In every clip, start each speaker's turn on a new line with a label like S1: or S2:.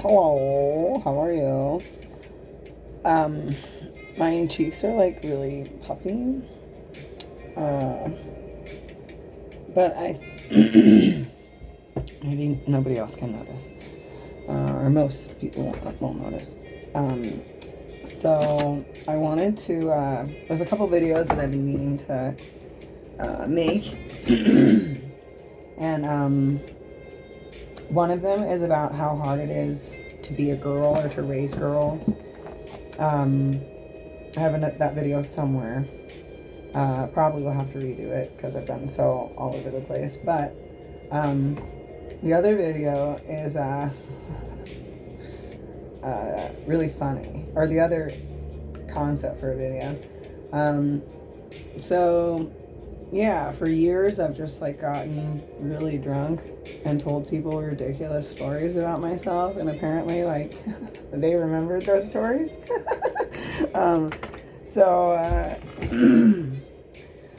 S1: Hello, how are you? Um, my cheeks are like really puffy. Uh, but I maybe nobody else can notice. Or most people won't notice. Um, so I wanted to, there's a couple videos that I've been meaning to make. And one of them is about how hard it is to be a girl or to raise girls. I have that video somewhere. Probably will have to redo it because I've done so all over the place. But the other video is really funny, or the other concept for a video. So yeah, for years I've just like gotten really drunk and told people ridiculous stories about myself, and apparently like they remembered those stories. So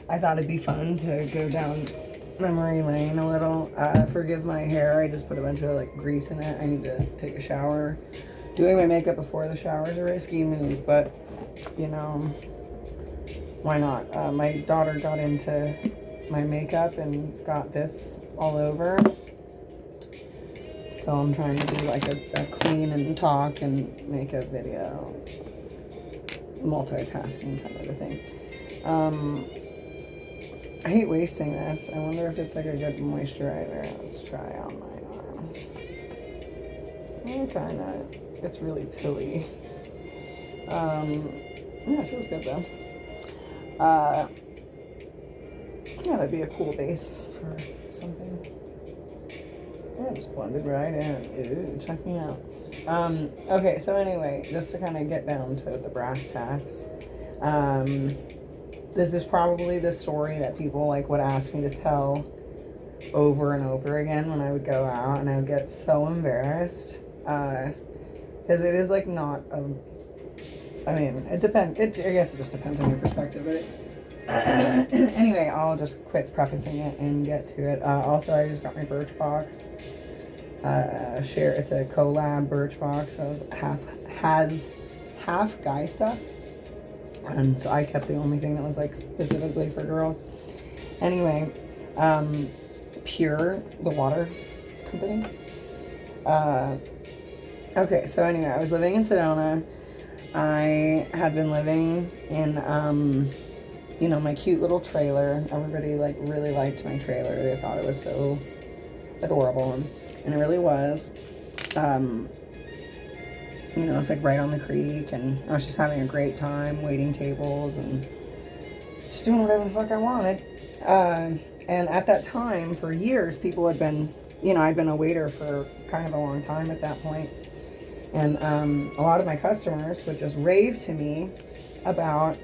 S1: I thought it'd be fun to go down memory lane a little. Forgive my hair, I just put a bunch of like grease in it. I need to take a shower. Doing my makeup before the shower is a risky move, but you know, why not? My daughter got into my makeup and got this all over. So I'm trying to do like a clean and talk and make a video. Multitasking kind of a thing. I hate wasting this. I wonder if it's like a good moisturizer. Let's try on my arms. Kind of. It's really pilly. Yeah, it feels good though. Yeah, that'd be a cool base for something. Yeah, just blended right in. Ooh, check me out. Okay, so anyway, just to kind of get down to the brass tacks. This is probably the story that people like would ask me to tell over and over again when I would go out, and I would get so embarrassed. Because it is like not I mean, it depends. I guess it just depends on your perspective, but anyway, I'll just quit prefacing it and get to it. Also, I just got my Birchbox. It's a collab Birchbox. So it has half guy stuff, and so I kept the only thing that was like specifically for girls. Anyway, Pure, the water company. Okay, so anyway, I was living in Sedona. I had been living in, my cute little trailer. Everybody, like, really liked my trailer. They thought it was so adorable, and it really was. It's, like, right on the creek, and I was just having a great time waiting tables and just doing whatever the fuck I wanted. And at that time, for years, people had been, I'd been a waiter for kind of a long time at that point. And a lot of my customers would just rave to me about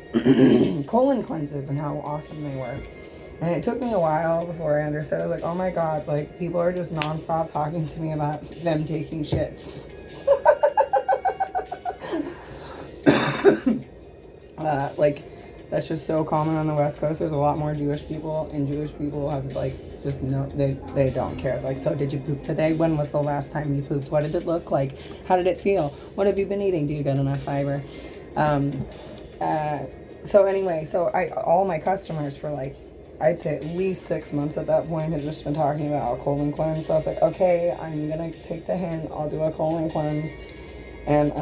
S1: colon cleanses and how awesome they were. And it took me a while before I understood. I was like, oh my God, like people are just nonstop talking to me about them taking shits. That's just so common on the West Coast. There's a lot more Jewish people, and Jewish people have like just no, they don't care. Like, so did you poop today? When was the last time you pooped? What did it look like? How did it feel? What have you been eating? Do you get enough fiber? So anyway, all my customers for like, I'd say at least 6 months at that point had just been talking about a colon cleanse. So I was like, okay, I'm gonna take the hint. I'll do a colon cleanse, and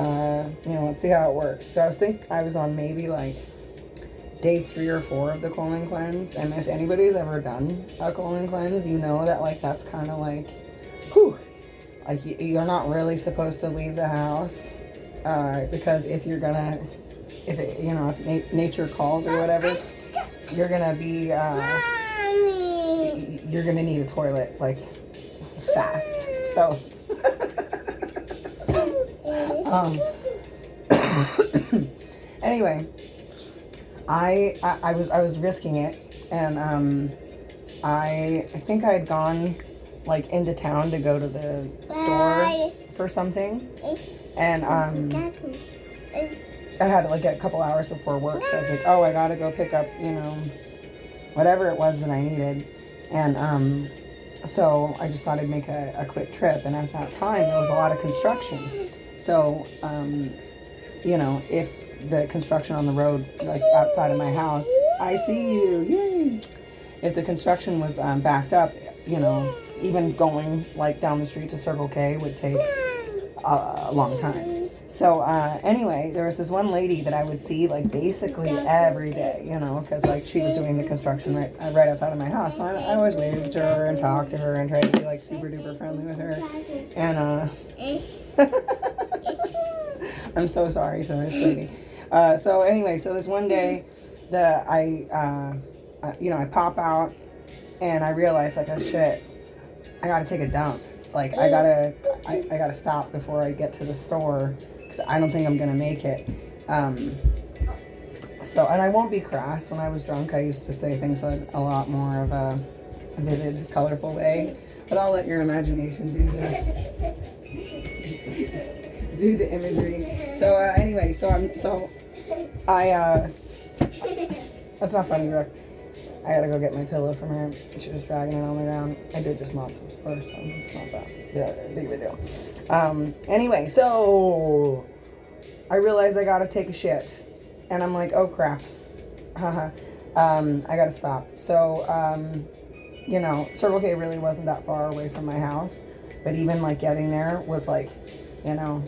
S1: let's see how it works. So I was on maybe like day 3 or 4 of the colon cleanse, and if anybody's ever done a colon cleanse, you know that like that's kind of like, whew, like you're not really supposed to leave the house, because if nature calls or whatever, you're gonna be you're gonna need a toilet like fast. So anyway, I was risking it, and I think I had gone like into town to go to the store for something, and I had like a couple hours before work, so I was like, oh, I gotta go pick up whatever it was that I needed, and So I just thought I'd make a quick trip. And at that time, there was a lot of construction. So, you know, if the construction on the road, like outside of my house, I see you, yay! If the construction was backed up, you know, even going like down the street to Circle K would take a long time. So anyway, there was this one lady that I would see like basically every day, you know, because like she was doing the construction right outside of my house. So I always waved to her and talked to her and tried to be like super duper friendly with her. And I'm so sorry to this lady. So anyway, so this one day that you know, I pop out and I realize like, oh shit, I gotta take a dump. Like I gotta stop before I get to the store because I don't think I'm gonna make it. So, and I won't be crass. When I was drunk, I used to say things like a lot more of a vivid, colorful way. But I'll let your imagination do the imagery. So anyway, that's not funny, Brooke. I gotta go get my pillow from her. She was dragging it on the ground. I did just mop first, so it's not that big of a deal. Anyway, so I realized I gotta take a shit. And I'm like, oh crap. I gotta stop. So, you know, Circle K really wasn't that far away from my house. But even like getting there was like, you know,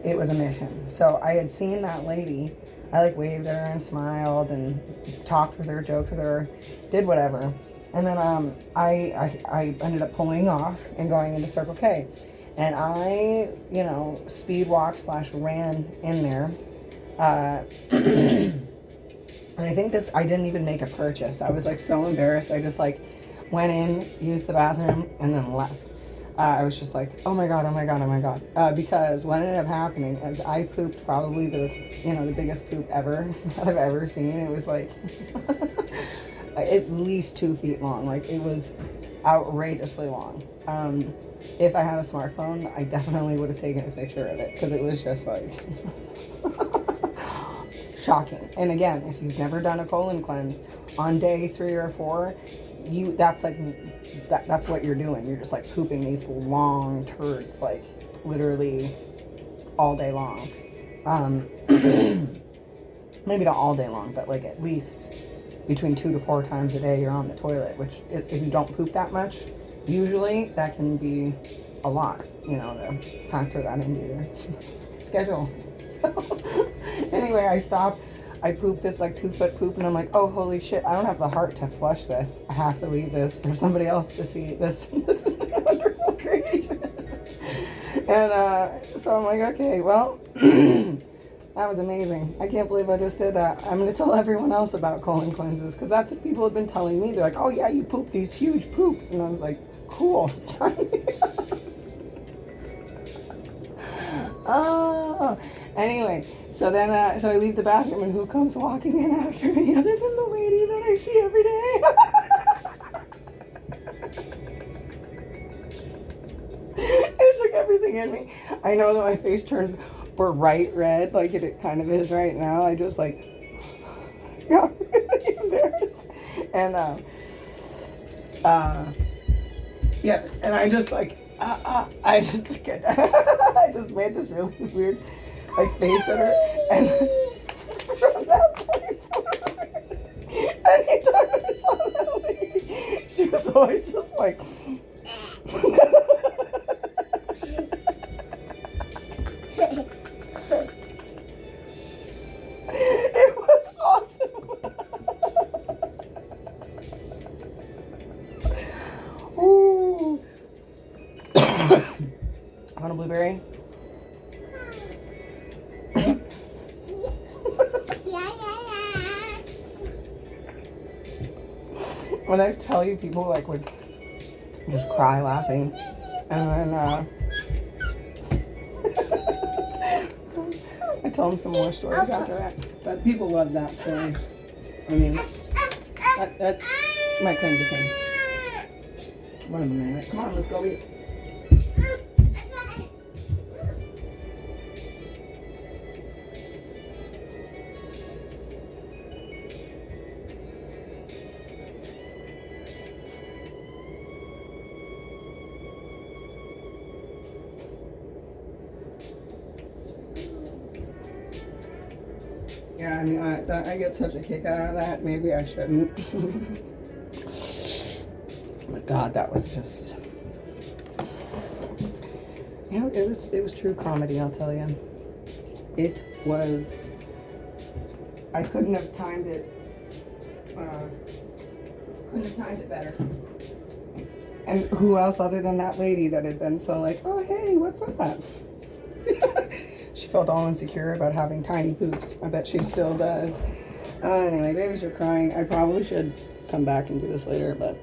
S1: it was a mission. So I had seen that lady. I like waved at her and smiled and talked with her, joked with her, did whatever. And then I ended up pulling off and going into Circle K. And I, you know, speed walked / ran in there. And I think I didn't even make a purchase. I was like so embarrassed. I just like went in, used the bathroom, and then left. I was just like, oh my God. Because what ended up happening is I pooped probably the biggest poop ever that I've ever seen. It was like at least 2 feet long. Like it was outrageously long. If I had a smartphone, I definitely would have taken a picture of it because it was just like shocking. And again, if you've never done a colon cleanse, on day 3 or 4, that's what you're doing. You're just like pooping these long turds, like literally all day long. Maybe not all day long, but like at least between 2 to 4 times a day you're on the toilet, which if you don't poop that much, usually that can be a lot, you know, to factor that into your schedule. So anyway, I stopped. I pooped this like 2-foot poop and I'm like, oh, holy shit, I don't have the heart to flush this. I have to leave this for somebody else to see this wonderful creation. And so I'm like, okay, well, that was amazing. I can't believe I just did that. I'm going to tell everyone else about colon cleanses because that's what people have been telling me. They're like, oh yeah, you poop these huge poops. And I was like, cool. Oh, anyway, so then, so I leave the bathroom and who comes walking in after me other than the lady that I see every day? It took everything in me. I know that my face turned bright red, like it kind of is right now. I just like got really embarrassed. And, yeah, and I just like, I just made this really weird like face at her, and from that point forward, anytime I saw that lady, she was always just like it was awesome. Ooh. Want a blueberry? When I tell you, people like would just cry laughing, and then I tell them some more stories after that. But people love that story. I mean, that's my claim to fame. Wait a minute. Come on, let's go eat. Yeah, I mean, I get such a kick out of that. Maybe I shouldn't. But God, that was just, you know, it was true comedy, I'll tell you. It was, I couldn't have timed it, better. And who else other than that lady that had been so like, oh, hey, what's up? She felt all insecure about having tiny poops. I bet she still does. Anyway, babies are crying. I probably should come back and do this later, but